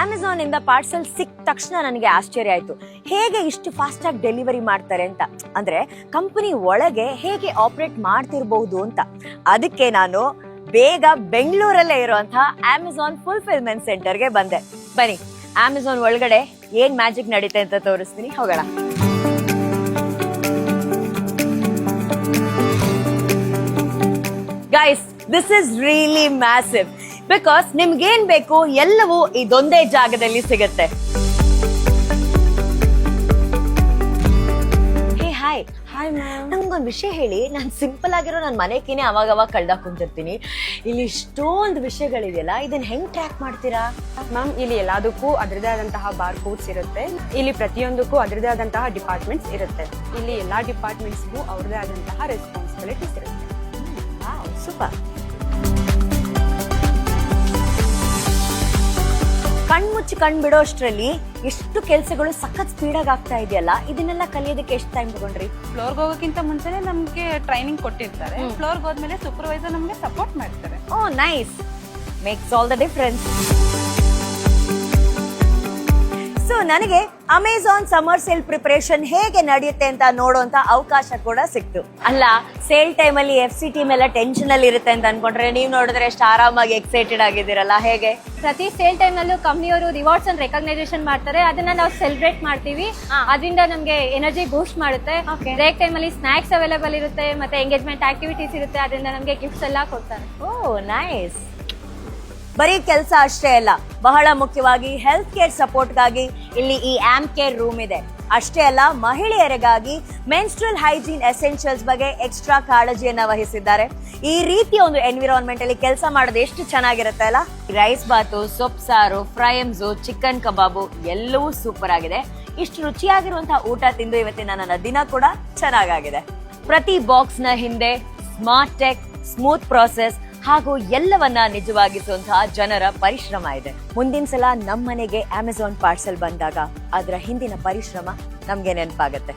Amazon ಇಂದ parcel ಸಿಕ್ಕ ತಕ್ಷಣ ನನಗೆ ಆಶ್ಚರ್ಯ ಆಯ್ತು. ಹೇಗೆ ಇಷ್ಟು ಫಾಸ್ಟ್ ಆಗಿ ಡೆಲಿವರಿ ಮಾಡ್ತಾರೆ ಅಂತ, ಅಂದ್ರೆ ಕಂಪನಿ ಒಳಗೆ ಹೇಗೆ ಆಪರೇಟ್ ಮಾಡ್ತಿರ್ಬಹುದು ಅಂತ. ಅದಕ್ಕೆ ನಾನು ಬೇಗ ಬೆಂಗಳೂರಲ್ಲೇ ಇರುವಂತಹ ಅಮೆಝಾನ್ ಫುಲ್ಫಿಲ್ಮೆಂಟ್ ಸೆಂಟರ್ಗೆ ಬಂದೆ. ಬನ್ನಿ, ಅಮೆಝಾನ್ ಒಳಗಡೆ ಏನ್ ಮ್ಯಾಜಿಕ್ ನಡೀತೆ ಅಂತ ತೋರಿಸ್ತೀನಿ, ಹೋಗೋಣ. Guys, this is really massive. Because ನಿಮ್ಗೇನ್ ಬೇಕು ಎಲ್ಲವೂ ಇದೊಂದೇ ಜಾಗದಲ್ಲಿ ಸಿಗುತ್ತೆ. Hi hi ma'am. ನಂಗೊಂದು ವಿಷಯ ಹೇಳಿ. ನಾನು ಸಿಂಪಲ್ ಆಗಿರೋ ನನ್ನ ಮನೆಗೇನೆ ಅವಾಗ ಕಳ್ದಾಕ್ ಕುಂತಿರ್ತೀನಿ. ಇಲ್ಲಿ ಇಷ್ಟೊಂದು ವಿಷಯಗಳಿದೆಯಲ್ಲ, ಇದನ್ನ ಹೆಂಗ್ ಟ್ರ್ಯಾಕ್ ಮಾಡ್ತೀರಾ? ಮ್ಯಾಮ್, ಇಲ್ಲಿ ಎಲ್ಲದಕ್ಕೂ ಅದರದೇ ಆದಂತಹ ಬಾರ್ ಕೋಡ್ಸ್ ಇರುತ್ತೆ. ಇಲ್ಲಿ ಪ್ರತಿಯೊಂದಕ್ಕೂ ಅದರದೇ ಆದಂತಹ ಡಿಪಾರ್ಟ್ಮೆಂಟ್ಸ್ ಇರುತ್ತೆ. ಇಲ್ಲಿ ಎಲ್ಲಾ ಡಿಪಾರ್ಟ್ಮೆಂಟ್ಸ್ಗೂ ಅವ್ರದೇ ಆದಂತಹ ರೆಸ್ಪಾನ್ಸಿಬಿಲಿಟೀಸ್ ಇರುತ್ತೆ. ಸೂಪರ್. ಕಣ್ಮುಚ್ಚಿ ಬಿಡೋ ಅಷ್ಟ್ರಲ್ಲಿ ಎಷ್ಟು ಕೆಲಸಗಳು ಸಖತ್ ಸ್ಪೀಡಾಗಿ ಆಗ್ತಾ ಇದೆಯಲ್ಲ. ಇದನ್ನೆಲ್ಲ ಕಲಿಯೋದಕ್ಕೆ ಎಷ್ಟು ಟೈಮ್ ತಗೊಂಡ್ರಿ? ಫ್ಲೋರ್ಗೆ ಹೋಗೋಕ್ಕಿಂತ ಮುಂಚೆನೆ ನಮ್ಗೆ ಟ್ರೈನಿಂಗ್ ಕೊಟ್ಟಿರ್ತಾರೆ. ಫ್ಲೋರ್ಗೆ ಹೋದ್ಮೇಲೆ ಸೂಪರ್ವೈಸರ್ ನಮ್ಗೆ ಸಪೋರ್ಟ್ ಮಾಡ್ತಾರೆ. Oh nice, makes all the difference. So ನನಗೆ ಅಮೆಝಾನ್ ಸಮ್ಮರ್ ಸೇಲ್ ಪ್ರಿಪರೇಷನ್ ಹೇಗೆ ನಡೆಯುತ್ತೆ ಅಂತ ನೋಡುವಂತ ಅವಕಾಶ ಕೂಡ ಸಿಕ್ತು. ಅಲ್ಲ, ಸೇಲ್ ಟೈಮ್ ಅಲ್ಲಿ FCT ಮೇಲೆ ಟೆನ್ಷನ್ ಅಲ್ಲಿ ಇರುತ್ತೆ ಅಂತ ಅನ್ಕೊಂಡ್ರೆ, ನೀವು ನೋಡಿದ್ರೆ ಎಷ್ಟು ಆರಾಮಾಗಿ ಎಕ್ಸೈಟೆಡ್ ಆಗಿದ್ದೀರಲ್ಲ, ಹೇಗೆ? ಪ್ರತಿ ಸೇಲ್ ಟೈಮ್ ನಲ್ಲೂ ಕಂಪ್ನಿಯವರು ರಿವಾರ್ಡ್ಸ್ ಅಂಡ್ ರೆಕಗ್ನೈಸೇಷನ್ ಮಾಡ್ತಾರೆ. ಅದನ್ನ ನಾವು ಸೆಲೆಬ್ರೇಟ್ ಮಾಡ್ತೀವಿ. ಅದರಿಂದ ನಮಗೆ ಎನರ್ಜಿ ಬೂಸ್ಟ್ ಮಾಡುತ್ತೆ. ಬ್ರೇಕ್ ಟೈಮ್ ಅಲ್ಲಿ ಸ್ನಾಕ್ಸ್ ಅವೈಲೇಬಲ್ ಇರುತ್ತೆ, ಮತ್ತೆ ಎಂಗೇಜ್ಮೆಂಟ್ ಆಕ್ಟಿವಿಟೀಸ್ ಇರುತ್ತೆ. ಅದರಿಂದ ನಮಗೆ ಗಿಫ್ಟ್ಸ್ ಎಲ್ಲ ಕೊಡ್ತಾರೆ. ಓ ನೈಸ್. ಬರೀ ಕೆಲಸ ಅಷ್ಟೇ ಅಲ್ಲ, ಬಹಳ ಮುಖ್ಯವಾಗಿ ಹೆಲ್ತ್ ಕೇರ್ ಸಪೋರ್ಟ್ಗಾಗಿ ಇಲ್ಲಿ ಈ ಆಂಪ್ ಕೇರ್ ರೂಮ್ ಇದೆ. ಅಷ್ಟೇ ಅಲ್ಲ, ಮಹಿಳೆಯರಿಗಾಗಿ ಮೆನ್ಸ್ಟ್ರಲ್ ಹೈಜೀನ್ ಎಸೆನ್ಷಿಯಲ್ಸ್ ಬಗ್ಗೆ ಎಕ್ಸ್ಟ್ರಾ ಕಾಳಜಿಯನ್ನ ವಹಿಸಿದ್ದಾರೆ. ಈ ರೀತಿಯ ಒಂದು ಎನ್ವಿರಾನ್ಮೆಂಟ್ ಅಲ್ಲಿ ಕೆಲಸ ಮಾಡೋದು ಎಷ್ಟು ಚೆನ್ನಾಗಿರುತ್ತೆ ಅಲ್ಲ. ರೈಸ್ ಬಾತು, ಸೊಪ್ಪು ಸಾರು, ಫ್ರೈಮ್ಸು, ಚಿಕನ್ ಕಬಾಬು ಎಲ್ಲವೂ ಸೂಪರ್ ಆಗಿದೆ. ಇಷ್ಟು ರುಚಿಯಾಗಿರುವಂತಹ ಊಟ ತಿಂದು ಇವತ್ತಿನ ನನ್ನ ದಿನ ಕೂಡ ಚೆನ್ನಾಗಾಗಿದೆ. ಪ್ರತಿ ಬಾಕ್ಸ್ ನ ಹಿಂದೆ ಸ್ಮಾರ್ಟ್ ಟೆಕ್, ಸ್ಮೂತ್ ಪ್ರಾಸೆಸ್ ಹಾಗೂ ಎಲ್ಲವನ್ನ ನಿಜವಾಗಿಸುವಂತಹ ಜನರ ಪರಿಶ್ರಮ ಇದೆ. ಮುಂದಿನ ಸಲ ನಮ್ಮನೆಗೆ ಅಮೆಝಾನ್ ಪಾರ್ಸೆಲ್ ಬಂದಾಗ ಅದರ ಹಿಂದಿನ ಪರಿಶ್ರಮ ನಮ್ಗೆ ನೆನಪಾಗತ್ತೆ.